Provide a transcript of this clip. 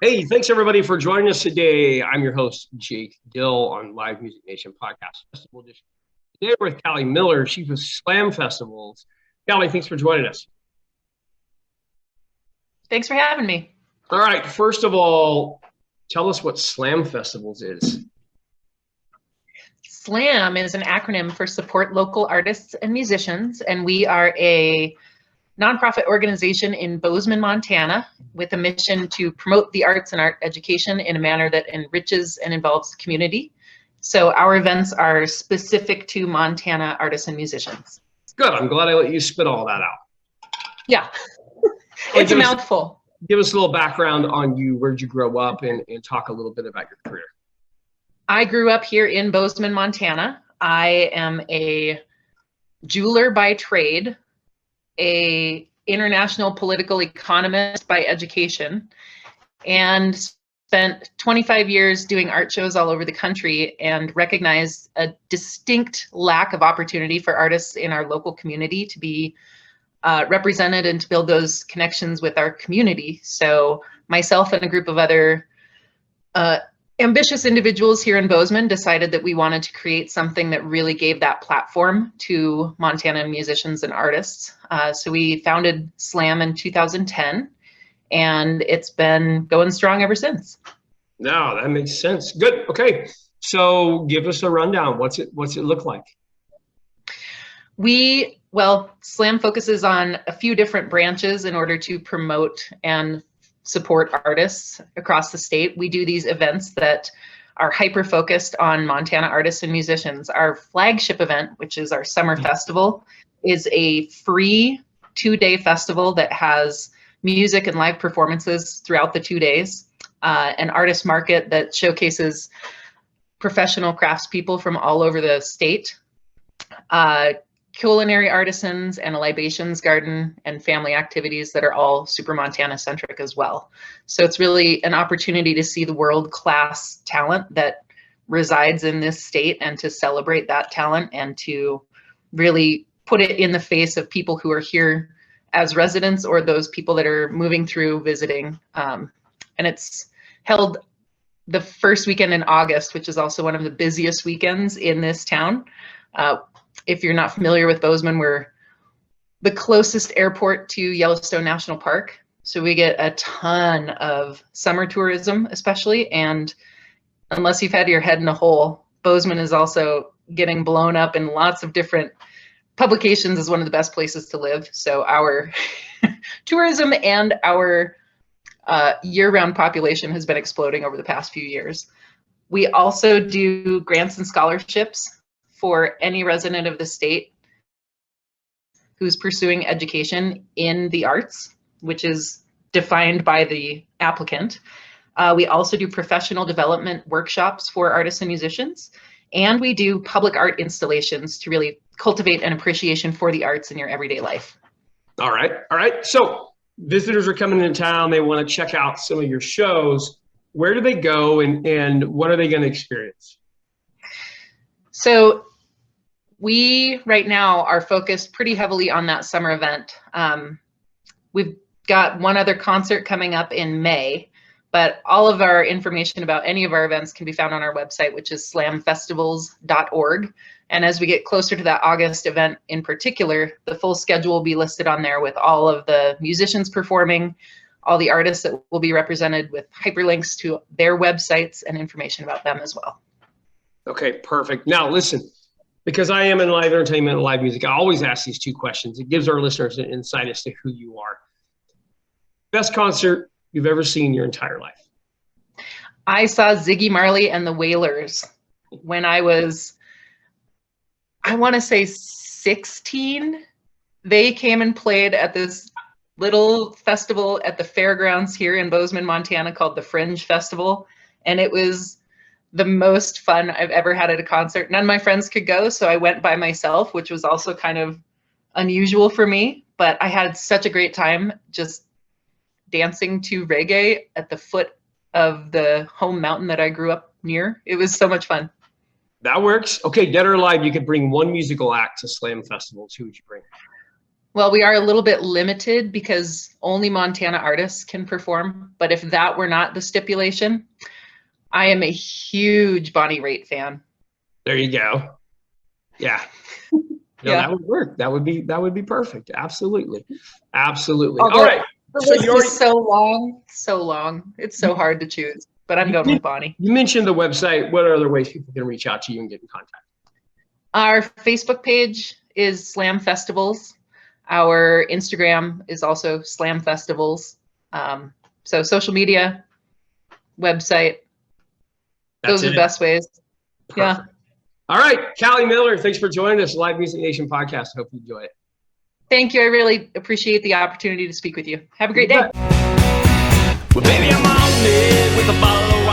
Hey, thanks everybody for joining us today. I'm your host, Jake Dill on Live Music Nation Podcast Festival Edition. Today we're with Callie Miller. She's with Slam Festivals. Callie, thanks for joining us. Thanks for having me. All right, first of all, tell us what Slam Festivals is. SLAM is an acronym for Support Local Artists and Musicians, and we are a nonprofit organization in Bozeman, Montana, with a mission to promote the arts and art education in a manner that enriches and involves the community. So our events are specific to Montana artists and musicians. Good, I'm glad I let you spit all that out. Yeah, it's a mouthful. Give us a little background on you. Where'd you grow up, and talk a little bit about your career. I grew up here in Bozeman, Montana. I am a jeweler by trade, a international political economist by education, and spent 25 years doing art shows all over the country and recognized a distinct lack of opportunity for artists in our local community to be represented and to build those connections with our community. So myself and a group of other ambitious individuals here in Bozeman decided that we wanted to create something that really gave that platform to Montana musicians and artists. So we founded SLAM in 2010, and it's been going strong ever since. No, that makes sense. Good. Okay. So give us a rundown. What's it look like? SLAM focuses on a few different branches in order to promote and support artists across the state. We do these events that are hyper-focused on Montana artists and musicians. Our flagship event, which is our summer festival, is a free 2-day festival that has music and live performances throughout the 2 days, an artist market that showcases professional craftspeople from all over the state, culinary artisans, and a libations garden, and family activities that are all super Montana centric as well. So it's really an opportunity to see the world-class talent that resides in this state and to celebrate that talent and to really put it in the face of people who are here as residents or those people that are moving through visiting. And it's held the first weekend in August, which is also one of the busiest weekends in this town. If you're not familiar with Bozeman, we're the closest airport to Yellowstone National Park. So we get a ton of summer tourism, especially. And unless you've had your head in a hole, Bozeman is also getting blown up in lots of different publications as one of the best places to live. So our tourism and our year-round population has been exploding over the past few years. We also do grants and scholarships for any resident of the state who's pursuing education in the arts, which is defined by the applicant. We also do professional development workshops for artists and musicians, and we do public art installations to really cultivate an appreciation for the arts in your everyday life. All right. So visitors are coming into town. They want to check out some of your shows. Where do they go, and what are they going to experience? So we right now are focused pretty heavily on that summer event. We've got one other concert coming up in May, but all of our information about any of our events can be found on our website, which is slamfestivals.org. And as we get closer to that August event in particular, the full schedule will be listed on there with all of the musicians performing, all the artists that will be represented, with hyperlinks to their websites and information about them as well. Okay, perfect. Now listen, because I am in live entertainment and live music, I always ask these two questions. It gives our listeners an insight as to who you are. Best concert you've ever seen in your entire life? I saw Ziggy Marley and the Wailers when I was, I want to say 16. They came and played at this little festival at the fairgrounds here in Bozeman, Montana, called the Fringe Festival. And it was the most fun I've ever had at a concert. None of my friends could go, so I went by myself, which was also kind of unusual for me. But I had such a great time just dancing to reggae at the foot of the home mountain that I grew up near. It was so much fun. That works. Okay, dead or alive, you could bring one musical act to Slam Festivals. Who would you bring? Well, we are a little bit limited because only Montana artists can perform. But if that were not the stipulation, I am a huge Bonnie Raitt fan. There you go. Yeah. No, Yeah. that would work. That would be perfect. Absolutely. Absolutely. Although All right. The So list you already is so long, so long. It's so hard to choose, but I'm going with Bonnie. You mentioned the website. What are other ways people can reach out to you and get in contact? Our Facebook page is Slam Festivals. Our Instagram is also Slam Festivals. So social media, website, those are the best ways. Perfect. Yeah. All right, Callie Miller, thanks for joining us, Live Music Nation podcast. I hope you enjoy it. Thank you. I really appreciate the opportunity to speak with you. Have a great day. Well, baby, I'm on it with a bottle of